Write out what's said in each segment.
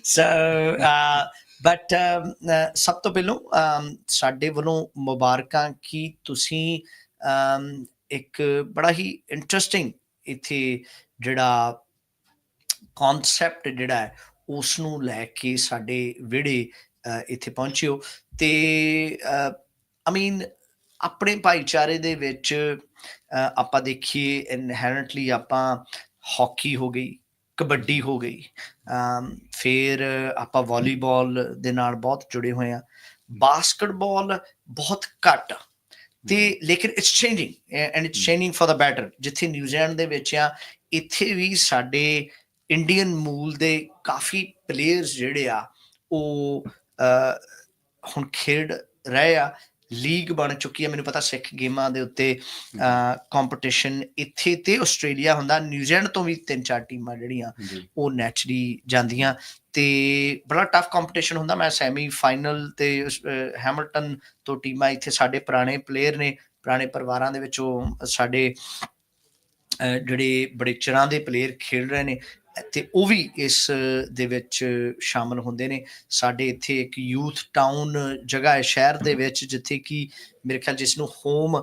So but ਸਭ ਤੋਂ ਪਹਿਲੋਂ ਸਾਡੇ ਵੱਲੋਂ ਮੁਬਾਰਕਾਂ ਕਿ ਤੁਸੀਂ ਇੱਕ ਬੜਾ ਹੀ ਇੰਟਰਸਟਿੰਗ ਇੱਥੇ ਜਿਹੜਾ ਕੌਨਸੈਪਟ ਜਿਹੜਾ ਹੈ ਉਸ ਨੂੰ ਲੈ ਕੇ ਸਾਡੇ ਵਿਹੜੇ ਇੱਥੇ ਪਹੁੰਚੇ ਹੋ। ਅਤੇ ਆਈ ਮੀਨ ਆਪਣੇ ਭਾਈਚਾਰੇ ਦੇ ਵਿੱਚ ਆਪਾਂ ਦੇਖੀਏ ਇਨਹੈਰੈਂਟਲੀ ਆਪਾਂ ਹਾਕੀ ਹੋ ਗਈ, ਕਬੱਡੀ ਹੋ ਗਈ, ਫਿਰ ਆਪਾਂ ਵਾਲੀਬਾਲ ਦੇ ਨਾਲ ਬਹੁਤ ਜੁੜੇ ਹੋਏ ਹਾਂ, ਬਾਸਕਟਬਾਲ ਬਹੁਤ ਘੱਟ ਅਤੇ ਲੇਕਿਨ it's changing and it's changing for the better. ਜਿੱਥੇ ਨਿਊਜ਼ੀਲੈਂਡ ਦੇ ਵਿੱਚ ਆ, ਇੱਥੇ ਵੀ ਸਾਡੇ ਇੰਡੀਅਨ ਮੂਲ ਦੇ ਕਾਫੀ ਪਲੇਅਰਸ ਜਿਹੜੇ ਆ ਉਹ ਹੁਣ ਖੇਡ ਰਹੇ ਆ। ਲੀਗ ਬਣ ਚੁੱਕੀ ਹੈ। ਮੈਨੂੰ ਪਤਾ ਸਿੱਖ ਗੇਮਾਂ ਦੇ ਉੱਤੇ ਕੰਪੀਟੀਸ਼ਨ ਇੱਥੇ ਤੇ ਆਸਟ੍ਰੇਲੀਆ ਹੁੰਦਾ, ਨਿਊਜ਼ੀਲੈਂਡ ਤੋਂ ਵੀ 3-4 ਟੀਮਾਂ ਜਿਹੜੀਆਂ ਉਹ ਨੈਚੁਰਲੀ ਜਾਂਦੀਆਂ ਅਤੇ ਬੜਾ ਟਫ ਕੰਪੀਟੀਸ਼ਨ ਹੁੰਦਾ। ਮੈਂ ਸੈਮੀ ਫਾਈਨਲ ਤੇ ਹੈਮਿਲਟਨ ਤੋਂ ਟੀਮਾਂ ਇੱਥੇ ਸਾਡੇ ਪੁਰਾਣੇ ਪਲੇਅਰ ਨੇ, ਪੁਰਾਣੇ ਪਰਿਵਾਰਾਂ ਦੇ ਵਿੱਚੋਂ ਸਾਡੇ ਜਿਹੜੇ ਬੜੇ ਚਿਰਾਂ ਦੇ ਪਲੇਅਰ ਖੇਡ ਰਹੇ ਨੇ ਅਤੇ ਉਹ ਵੀ ਇਸ ਦੇ ਵਿੱਚ ਸ਼ਾਮਲ ਹੁੰਦੇ ਨੇ। ਸਾਡੇ ਇੱਥੇ ਇੱਕ ਯੂਥ ਟਾਊਨ ਜਗ੍ਹਾ ਹੈ ਸ਼ਹਿਰ ਦੇ ਵਿੱਚ, ਜਿੱਥੇ ਕਿ ਮੇਰੇ ਖਿਆਲ ਜਿਸ ਨੂੰ ਹੋਮ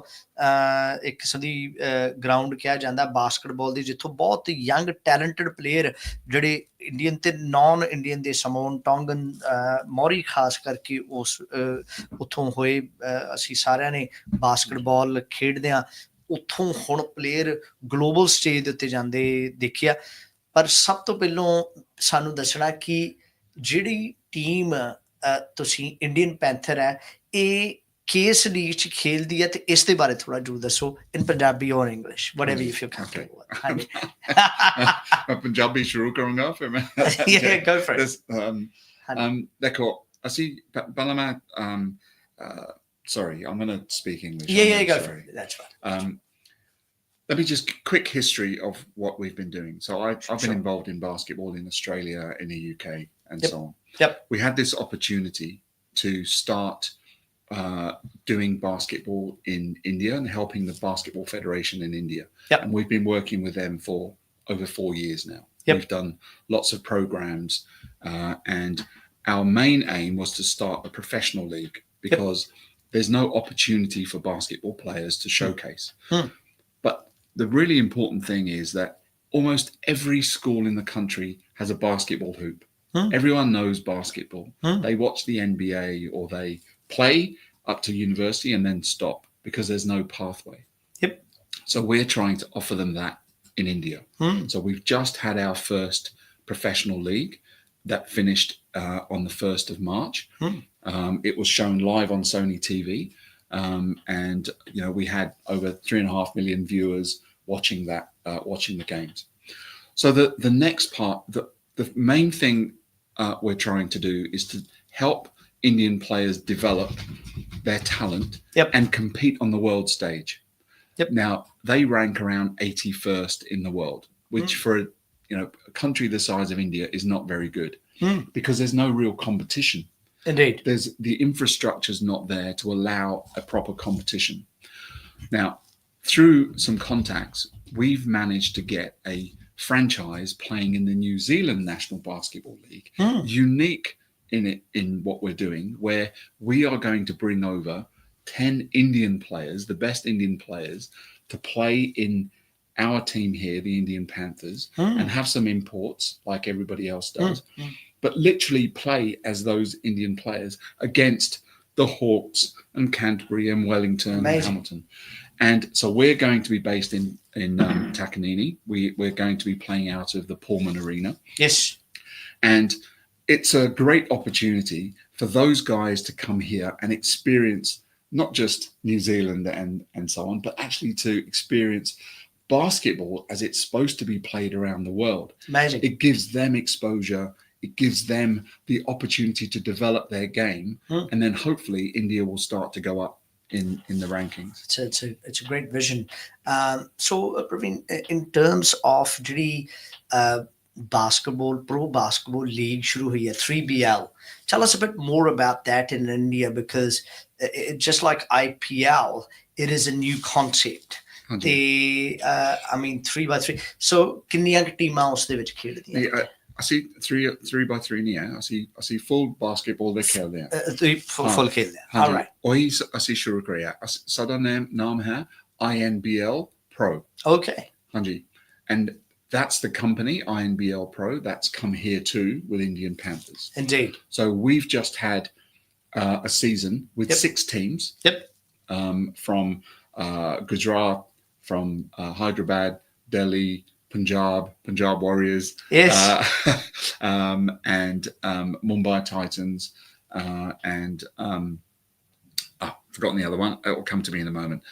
ਇੱਕ ਕਿਸਮ ਦੀ ਗਰਾਊਂਡ ਕਿਹਾ ਜਾਂਦਾ ਬਾਸਕਟਬਾਲ ਦੀ, ਜਿੱਥੋਂ ਬਹੁਤ ਯੰਗ ਟੈਲੈਂਟਡ ਪਲੇਅਰ ਜਿਹੜੇ ਇੰਡੀਅਨ ਅਤੇ ਨਾਨ ਇੰਡੀਅਨ ਦੇ ਸਮੋਨ ਟੋਂਗਨ ਮੌਰੀ ਖਾਸ ਕਰਕੇ ਉਸ ਉੱਥੋਂ ਹੋਏ। ਅਸੀਂ ਸਾਰਿਆਂ ਨੇ ਬਾਸਕਟਬਾਲ ਖੇਡਦੇ ਹਾਂ, ਉੱਥੋਂ ਹੁਣ ਪਲੇਅਰ ਗਲੋਬਲ ਸਟੇਜ ਦੇ ਉੱਤੇ ਜਾਂਦੇ ਦੇਖਿਆ। ਪਰ ਸਭ ਤੋਂ ਪਹਿਲੋਂ ਸਾਨੂੰ ਦੱਸਣਾ ਕਿ ਜਿਹੜੀ ਟੀਮ ਤੁਸੀਂ ਇੰਡੀਅਨ ਪੈਂਥਰ ਹੈ, ਇਹ ਕਿਸ ਲੀਗ 'ਚ ਖੇਲਦੀ ਹੈ ਅਤੇ ਇਸ ਦੇ ਬਾਰੇ ਥੋੜ੍ਹਾ ਜ਼ਰੂਰ ਦੱਸੋ, ਇਨ ਪੰਜਾਬੀ ਔਰ English, whatever you feel comfortable with। ਹਾਂਜੀ ਮੈਂ ਪੰਜਾਬੀ ਸ਼ੁਰੂ ਕਰਾਂਗਾ ਫਿਰ ਮੈਂ go for it। ਦੇਖੋ ਅਸੀਂ ਪਹਿਲਾਂ ਮੈਂ sorry, I'm going to speak English. Yeah, go for it. That's fine. Let me just quick history of what we've been doing. So I've been involved in basketball in Australia, in the UK, and so on. Yep. We had this opportunity to start doing basketball in India and helping the Basketball Federation in India. Yep. And we've been working with them for over 4 years now. Yep. We've done lots of programs, and our main aim was to start a professional league because there's no opportunity for basketball players to showcase. But the really important thing is that almost every school in the country has a basketball hoop. Everyone knows basketball. They watch the NBA or they play up to university and then stop because there's no pathway. Yep. So we're trying to offer them that in India. So we've just had our first professional league that finished on the 1st of March. It was shown live on Sony TV. And we had over 3.5 million viewers watching the games. So the next part, the main thing we're trying to do is to help Indian players develop their talent and compete on the world stage. Now they rank around 81st in the world, which for a country the size of India is not very good because there's no real competition. Indeed. The infrastructure's not there to allow a proper competition. Now, through some contacts, we've managed to get a franchise playing in the New Zealand National Basketball League, unique in what we're doing, where we are going to bring over 10 Indian players, the best Indian players, to play in our team here, the Indian Panthers, and have some imports like everybody else does. But literally play as those Indian players against the Hawks and Canterbury and Wellington and Hamilton. And so we're going to be based in Takanini. We're going to be playing out of the Pullman Arena. Yes. And it's a great opportunity for those guys to come here and experience not just New Zealand and so on, but actually to experience basketball as it's supposed to be played around the world. Amazing. It gives them exposure. It gives them the opportunity to develop their game, and then hopefully India will start to go up in the rankings. It's a great vision. So Parveen, in terms of ਜਿਹੜੀ pro basketball league shuru hui hai, 3BL, tell us a bit more about that in India, because just like IPL, it is a new concept. I mean 3x3. So ਕਿੰਨੀਆਂ ਟੀਮਾਂ ਉਸ ਦੇ ਵਿੱਚ ਖੇਡਦੀਆਂ? ਅਸੀਂ 3x3 ਨਹੀਂ ਹੈ, ਅਸੀਂ full basketball ਦੇ ਖੇਡਦੇ ਹਾਂ। ਤੁਸੀਂ ਫੁੱਲ ਖੇਲਦੇ ਆ। ਹਾਂਜੀ, Alright. ਉਹੀ ਅਸੀਂ ਸ਼ੁਰੂ ਕਰਿਆ। ਸਾਡਾ ਨਾਮ ਹੈ INBL Pro। Okay. ਹਾਂਜੀ, and that's the company, INBL Pro, that's come here too with Indian Panthers. Indeed. So we've just had a season with Yep. 6 teams. Yep. From Gujarat, from Hyderabad, Delhi, Punjab Warriors, Yes. and Mumbai Titans, and forgotten the other one. It will come to me in a moment.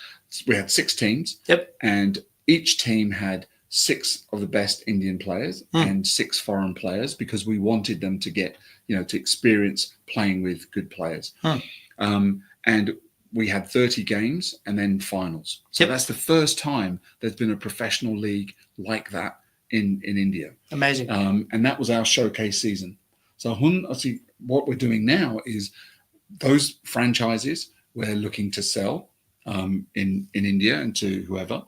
We had 6 teams. Yep. And each team had 6 of the best Indian players and 6 foreign players, because we wanted them to get, to experience playing with good players. And we had 30 games and then finals. So that's the first time there's been a professional league like that in India. Amazing. And that was our showcase season. So what we're doing now is those franchises we're looking to sell in India and to whoever.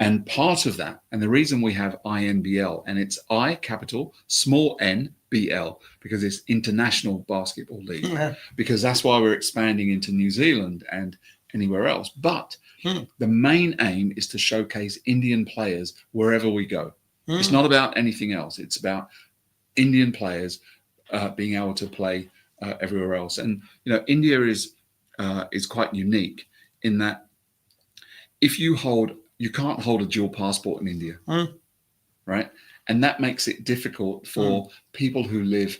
And part of that, and the reason we have INBL, and it's I capital small n BL, because it's International Basketball League, because that's why we're expanding into New Zealand and anywhere else. But the main aim is to showcase Indian players wherever we go. It's not about anything else. It's about Indian players being able to play everywhere else. And India is quite unique in that you can't hold a dual passport in India, right? And that makes it difficult for people who live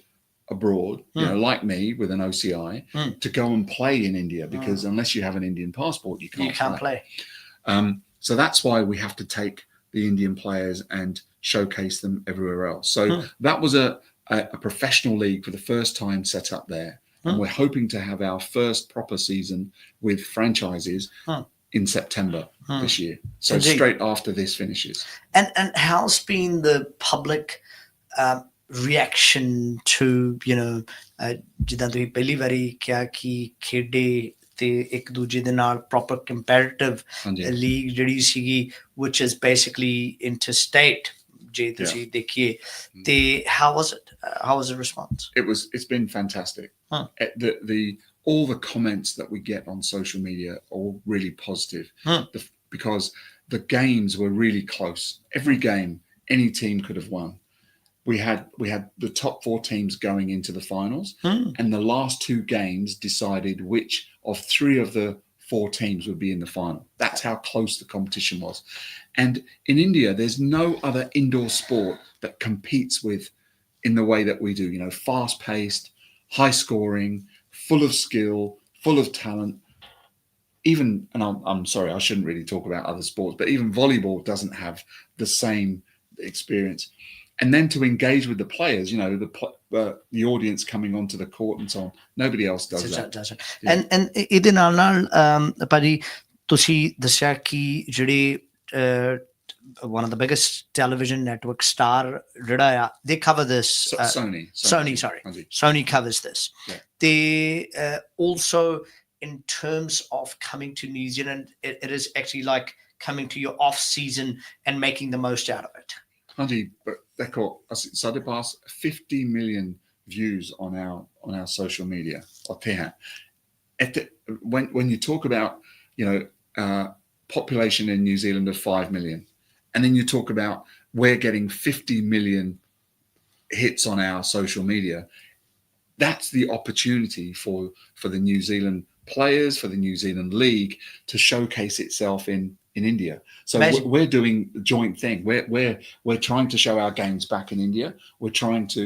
abroad, like me with an OCI, to go and play in India, because unless you have an Indian passport, you can't play. So that's why we have to take the Indian players and showcase them everywhere else. So that was a professional league for the first time set up there. And we're hoping to have our first proper season with franchises in September this year. So Indeed. straight after this finishes. And how's been the public reaction to, ਜਿੱਦਾਂ ਤੁਸੀਂ ਪਹਿਲੀ ਵਾਰੀ ਕਿਹਾ ਕਿ ਖੇਡੇ ਤੇ ਇੱਕ ਦੂਜੇ ਦੇ ਨਾਲ proper competitive league ਜਿਹੜੀ ਸੀਗੀ, which is basically interstate, ਜੇ ਤੁਸੀਂ ਦੇਖੀਏ, ਤੇ how was it? How was the response? It's been fantastic. All the comments that we get on social media are all really positive, because the games were really close. Every game, any team could have won. We had the top 4 teams going into the finals, and the last 2 games decided which of 3 of the 4 teams would be in the final. That's how close the competition was. And in India, there's no other indoor sport that competes with in the way that we do. Fast-paced, high-scoring, full of skill, full of talent. Even, and I'm sorry, I shouldn't really talk about other sports, but even volleyball doesn't have the same experience. And then to engage with the players, the audience coming onto the court and so on, nobody else does that. And ਇਹਦੇ ਨਾਲ ਭਾਜੀ ਤੁਸੀਂ ਦੱਸਿਆ ਕਿ ਜਿਹੜੇ one of the biggest television network Star ਜਿਹੜਾ they cover this. Sony covers this. They also, in terms of coming to New Zealand, it is actually like coming to your off season and making the most out of it. But ਸਾਡੇ ਪਾਸ 50 million views on our social media. When you talk about population in New Zealand of 5 million, and then you talk about we're getting 50 million hits on our social media, that's the opportunity for the New Zealand players, for the New Zealand League to showcase itself in India. So we're doing the joint thing. We're trying to show our games back in India. We're trying to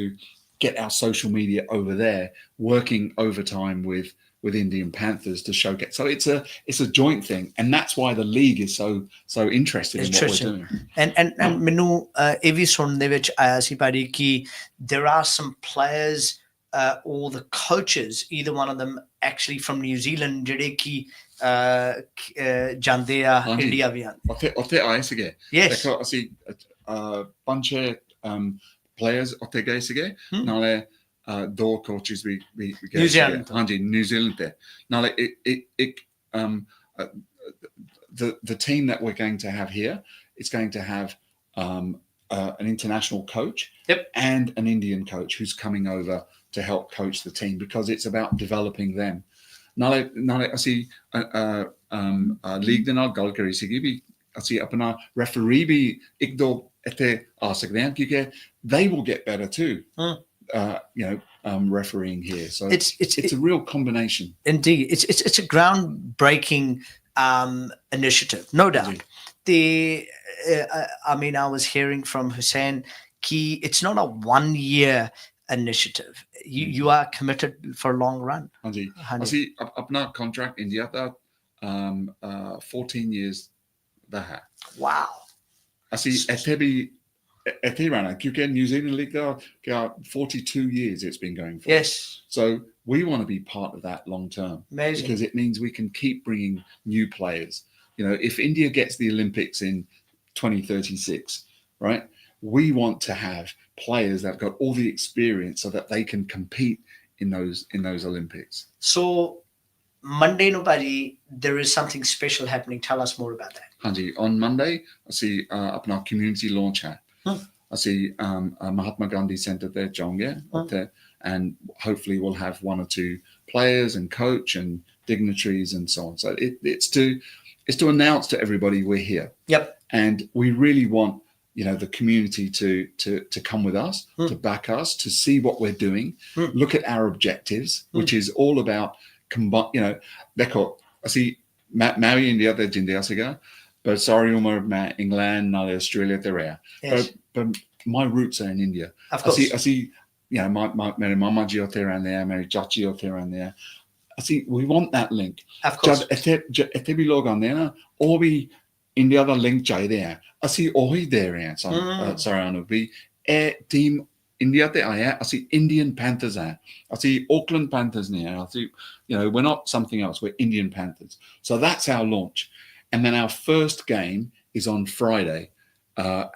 get our social media over there, working overtime with Indian Panthers to showcase. So it's a joint thing, and that's why the league is so interested in what we're doing. And ਮੈਨੂੰ ਇਹ ਵੀ ਸੁਣਨ ਦੇ ਵਿੱਚ ਆਇਆ ਸੀ ਭਾਜੀ ਕਿ there are some players or the coaches, either one of them actually from New Zealand, ਜਿਹੜੇ ਕਿ ਜਾਂਦੇ ਆ ਇੰਡੀਆ ਵੀ ਹਨ. ਉੱਥੇ ਆਏ ਸੀਗੇ. ਦੇਖੋ ਅਸੀਂ ਪੰਜ players ਉੱਥੇ ਗਏ ਸੀਗੇ, ਨਾਲੇ 2 coaches we New Zealand. ਹਾਂਜੀ, New Zealand there. ਨਾਲੇ the team that we're going to have here, it's going to have an international coach Yep. and an Indian coach who's coming over to help coach the team, because it's about developing them. ਨਾਲੇ ਅਸੀਂ league ਦੇ ਨਾਲ ਗੱਲ ਕਰੀ ਸੀਗੀ ਵੀ ਅਸੀਂ ਆਪਣਾ referee ਵੀ ਇੱਕ ਦੋ ਇੱਥੇ ਆ ਸਕਦੇ ਹਾਂ, ਕਿਉਂਕਿ they will get better too. Refereeing here, so it's a real combination. Indeed, it's a groundbreaking initiative, no doubt. I mean, I was hearing from Hussein ki it's not a 1 year initiative. You are committed for a long run. Hanji. Asi apna contract India da 14 years da hai. Wow. Asi ete rana kyunki New Zealand League da 42 years it's been going for. Yes. So we want to be part of that long term. Amazing. Because it means we can keep bringing new players. If India gets the Olympics in 2036, right? We want to have players that have got all the experience so that they can compete in those Olympics. So Monday, Nobody, there is something special happening. Tell us more about that. Hanji, on Monday, I see apna community launch hai. I see Mahatma Gandhi Centre there, Jonge, and hopefully we'll have 1 or 2 players and coach and dignitaries and so on. So it's to announce to everybody we're here. Yep. And we really want the community to come with us, to back us, to see what we're doing, look at our objectives, which is all about देखो ਅਸੀਂ ਮੈਂ ਵੀ India ਤੇ ਜਿੰਦਿਆ ਸੀਗਾ, but ਸਾਰੀ ਉਮਰ ਮੈਂ England ਨਾਲ Australia ਤੇ ਰਿਹਾ, but my roots are in India. ਅਸੀਂ ਮੇਰੇ ਮਾਮਾ ਜੀ ਉੱਥੇ ਰਹਿੰਦੇ ਆ, ਮੇਰੀ ਚਾਚੀ ਉੱਥੇ ਰਹਿੰਦੇ ਆ, ਅਸੀਂ we want that link. ਜਦ ਇੱਥੇ ਵੀ ਲੋਕ ਆਉਂਦੇ ਆ ਨਾ, ਉਹ ਵੀ ਇੰਡੀਆ ਦਾ ਲਿੰਕ ਚਾਹੀਦੇ ਆ, ਅਸੀਂ ਉਹੀ ਦੇ ਰਹੇ ਹਾਂ ਸਾਰਿਆਂ ਨੂੰ ਵੀ ਇਹ ਟੀਮ ਇੰਡੀਆ ਤੇ ਆਇਆ, ਅਸੀਂ Indian Panthers ਆ, ਅਸੀਂ Auckland Panthers ਨਹੀਂ ਆ, ਅਸੀਂ we're not something else, we're Indian Panthers. So that's our launch. And then our first game is on Friday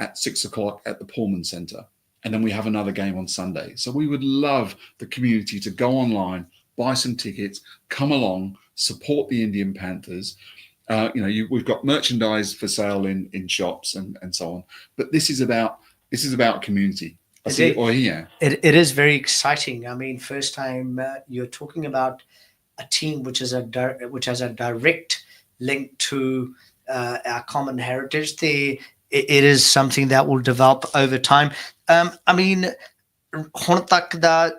at 6 o'clock at the Pullman Centre. And then we have another game on Sunday. So we would love the community to go online, buy some tickets, come along, support the Indian Panthers. We've got merchandise for sale in shops and so on. But this is about community. It is very exciting. I mean, first time you're talking about a team which has a direct link to our common heritage. It is something that will develop over time. I mean, ਹੁਣ ਤੱਕ ਦਾ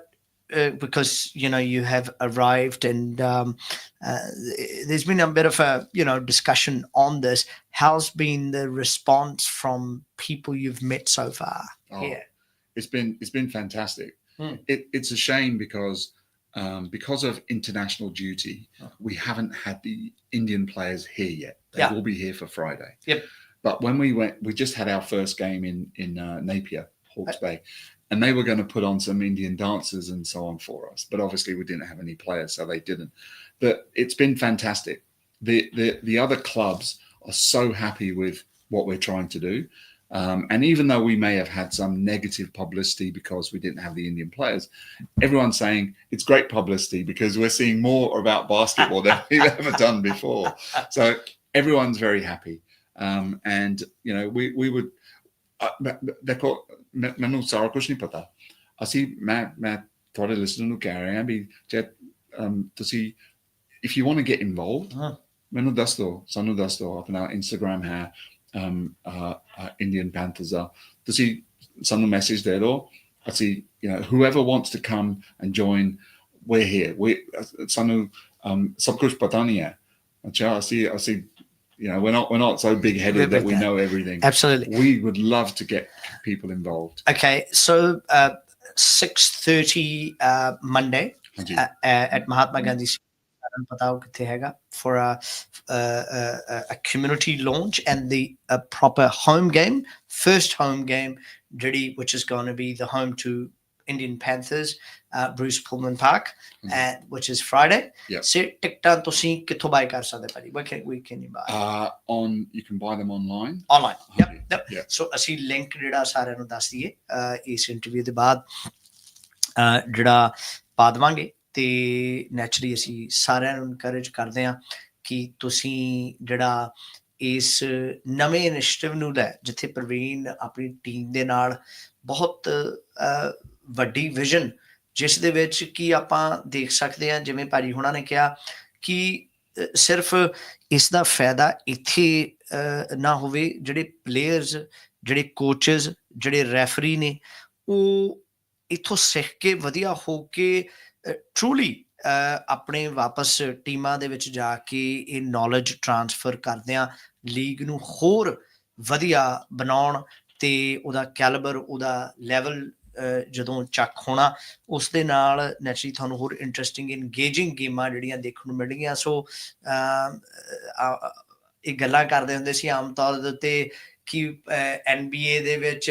because you have arrived and there's been a bit of a discussion on this. How's been the response from people you've met so far here? It's been fantastic. It's a shame because of international duty, we haven't had the Indian players here yet. They will be here for Friday. Yep. But when we just had our first game in Napier, Hawke's Bay, and they were going to put on some Indian dancers and so on for us. But obviously we didn't have any players, so they didn't. But it's been fantastic. The other clubs are so happy with what we're trying to do. And even though we may have had some negative publicity because we didn't have the Indian players, everyone's saying it's great publicity because we're seeing more about basketball than we've ever done before. So everyone's very happy. And we would देखो मैंने सारा कुछ नहीं पता, ਅਸੀਂ ਮੈਂ ਤੁਹਾਡੇ listener ਨੂੰ ਕਹਿ ਰਿਹਾ ਵੀ ਜੇ ਤੁਸੀਂ if you want to get involved, ਮੈਨੂੰ ਦੱਸ ਦਿਓ, ਸਾਨੂੰ ਦੱਸ ਦਿਓ, ਆਪਣਾ Instagram ਹੈ Indian Panthers ਆ, ਤੁਸੀਂ ਸਾਨੂੰ ਮੈਸੇਜ ਦੇ ਦਿਓ, ਅਸੀਂ whoever wants to come and join, we're here. ਸਾਨੂੰ ਸਭ ਕੁਝ ਪਤਾ ਨਹੀਂ ਹੈ, ਅੱਛਾ ਅਸੀਂ we're not so big-headed that we know everything. Absolutely. We would love to get people involved. Okay, so 6:30 Monday at Mahatma Gandhi for a community launch and the proper home game, first home game, which is going to be the home to Indian Panthers, Bruce Pullman Park, which is Friday. Yep. So tickets ਤੁਸੀਂ ਕਿੱਥੋਂ buy ਕਰ ਸਕਦੇ ਭਾਜੀ? Where can you buy? You can buy them online. Online. Yep. So ਅਸੀਂ link ਜਿਹੜਾ ਸਾਰਿਆਂ ਨੂੰ ਦੱਸ ਦਈਏ ਇਸ ਇੰਟਰਵਿਊ ਦੇ ਬਾਅਦ ਜਿਹੜਾ ਪਾ ਦੇਵਾਂਗੇ, ਤੇ ਨੈਚੁਰਲੀ ਅਸੀਂ ਸਾਰਿਆਂ ਨੂੰ ਇਨਕਰੇਜ ਕਰਦੇ ਹਾਂ ਕਿ ਤੁਸੀਂ ਜਿਹੜਾ ਇਸ ਨਵੇਂ ਇਨੀਸ਼ੀਏਟਿਵ ਨੂੰ ਲੈ, ਜਿੱਥੇ ਪ੍ਰਵੀਨ ਆਪਣੀ ਟੀਮ ਦੇ ਨਾਲ ਬਹੁਤ ਵੱਡੀ ਵਿਜ਼ਨ, ਜਿਸ ਦੇ ਵਿੱਚ ਕਿ ਆਪਾਂ ਦੇਖ ਸਕਦੇ ਹਾਂ, ਜਿਵੇਂ ਭਾਜੀ ਹੁਣਾਂ ਨੇ ਕਿਹਾ ਕਿ ਸਿਰਫ ਇਸ ਦਾ ਫਾਇਦਾ ਇੱਥੇ ਨਾ ਹੋਵੇ, ਜਿਹੜੇ ਪਲੇਅਰਸ, ਜਿਹੜੇ ਕੋਚਸ, ਜਿਹੜੇ ਰੈਫਰੀ ਨੇ, ਉਹ ਇੱਥੋਂ ਸਿੱਖ ਕੇ ਵਧੀਆ ਹੋ ਕੇ ਟਰੂਲੀ ਆਪਣੇ ਵਾਪਸ ਟੀਮਾਂ ਦੇ ਵਿੱਚ ਜਾ ਕੇ ਇਹ ਨੌਲੇਜ ਟਰਾਂਸਫਰ ਕਰਦਿਆਂ ਲੀਗ ਨੂੰ ਹੋਰ ਵਧੀਆ ਬਣਾਉਣ, ਤੇ ਉਹਦਾ ਕੈਲੀਬਰ, ਉਹਦਾ ਲੈਵਲ ਜਦੋਂ ਚੱਕ ਹੋਣਾ, ਉਸ ਦੇ ਨਾਲ ਨੈਚੁਰਲੀ ਤੁਹਾਨੂੰ ਹੋਰ ਇੰਟਰਸਟਿੰਗ ਇੰਗੇਜਿੰਗ ਗੇਮਾਂ ਜਿਹੜੀਆਂ ਦੇਖਣ ਨੂੰ ਮਿਲਣਗੀਆਂ। ਸੋ ਇਹ ਗੱਲਾਂ ਕਰਦੇ ਹੁੰਦੇ ਸੀ ਆਮ ਤੌਰ ਦੇ ਉੱਤੇ ਕਿ NBA ਦੇ ਵਿੱਚ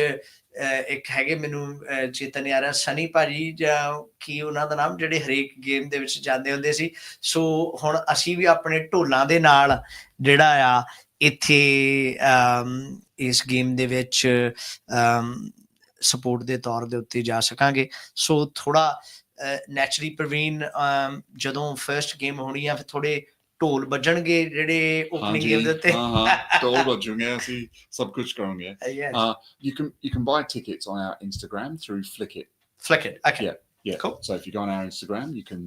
ਇੱਕ ਹੈਗੇ, ਮੈਨੂੰ ਚੇਤਨ ਆ ਰਿਹਾ, ਸਨੀ ਭਾਜੀ ਜਾਂ ਕੀ ਉਹਨਾਂ ਦਾ ਨਾਮ, ਜਿਹੜੇ ਹਰੇਕ ਗੇਮ ਦੇ ਵਿੱਚ ਜਾਂਦੇ ਹੁੰਦੇ ਸੀ। ਸੋ ਹੁਣ ਅਸੀਂ ਵੀ ਆਪਣੇ ਢੋਲਾਂ ਦੇ ਨਾਲ ਜਿਹੜਾ ਆ ਇੱਥੇ ਇਸ ਗੇਮ ਦੇ ਵਿੱਚ ਸਪੋਰਟ ਦੇ ਤੌਰ ਦੇ ਉੱਤੇ ਜਾ ਸਕਾਂਗੇ। ਸੋ ਥੋੜ੍ਹਾ ਨੈਚੁਰਲੀ ਪ੍ਰਵੀਨ, ਜਦੋਂ ਫਰਸਟ ਗੇਮ ਹੋਣੀ ਆ, ਫਿਰ ਥੋੜ੍ਹੇ ਢੋਲ ਵੱਜਣਗੇ ਜਿਹੜੇ ਓਪਨਿੰਗ ਗੇਮ ਦੇ ਉੱਤੇ। ਢੋਲ ਵੱਜੂਗੇ, ਅਸੀਂ ਸਭ ਕੁਝ ਕਰਾਂਗੇ। You can buy tickets on our Instagram through Flickit. Flickit, okay. Yeah. Cool. So if you go on our Instagram, you can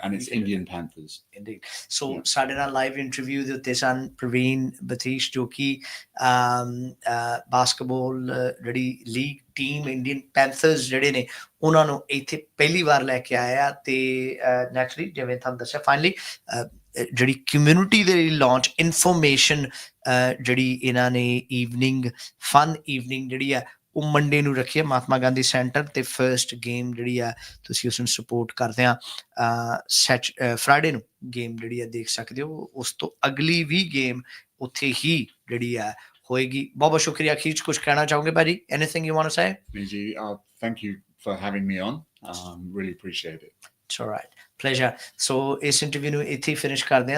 and it's Indian Panthers. Indeed. So ਸਾਡੇ ਨਾਲ ਲਾਈਵ ਇੰਟਰਵਿਊ ਦੇ ਉੱਤੇ ਸਨ ਪ੍ਰਵੀਨ ਬਤੀਸ਼, ਜੋ ਕਿ ਬਾਸਕਟਬਾਲ ਜਿਹੜੀ league team Indian ਪੈਂਥਰਸ ਜਿਹੜੇ ਨੇ, ਉਹਨਾਂ ਨੂੰ ਇੱਥੇ ਪਹਿਲੀ ਵਾਰ ਲੈ ਕੇ ਆਇਆ। ਤੇ ਨੈਚੁਰਲੀ ਜਿਵੇਂ ਤੁਹਾਨੂੰ ਦੱਸਿਆ, ਫਾਈਨਲੀ ਜਿਹੜੀ ਕਮਿਊਨਿਟੀ ਦੇ ਲਈ ਲਾਂਚ ਇਨਫੋਰਮੇਸ਼ਨ ਜਿਹੜੀ ਇਹਨਾਂ ਨੇ ਈਵਨਿੰਗ, ਫਨ ਈਵਨਿੰਗ ਜਿਹੜੀ ਆ, ਉਹ ਮੰਡੇ ਨੂੰ ਰੱਖੀ ਹੈ ਮਹਾਤਮਾ ਗਾਂਧੀ ਸੈਂਟਰ। ਤੇ ਫਰਸਟ ਗੇਮ ਜਿਹੜੀ ਆ ਤੁਸੀਂ ਉਸ ਨੂੰ ਸਪੋਰਟ ਕਰਦੇ ਆ, ਫਰਾਈਡੇ ਨੂੰ ਗੇਮ ਜਿਹੜੀ ਆ ਦੇਖ ਸਕਦੇ ਹੋ। ਉਸ ਤੋਂ ਅਗਲੀ ਵੀ ਗੇਮ ਉੱਥੇ ਹੀ ਜਿਹੜੀ ਆ ਹੋਏਗੀ। ਬਹੁਤ ਬਹੁਤ ਸ਼ੁਕਰੀਆ। ਅਖੀਰ 'ਚ ਕੁਝ ਕਹਿਣਾ ਚਾਹੋਗੇ ਭਾਜੀ? Anything you want to say? ਜੀ, thank you for having me on. Really appreciate it. It's all right. Pleasure. So ਇਸ ਇੰਟਰਵਿਊ ਨੂੰ ਇੱਥੇ ਹੀ ਫਿਨਿਸ਼ ਕਰਦੇ ਹਾਂ।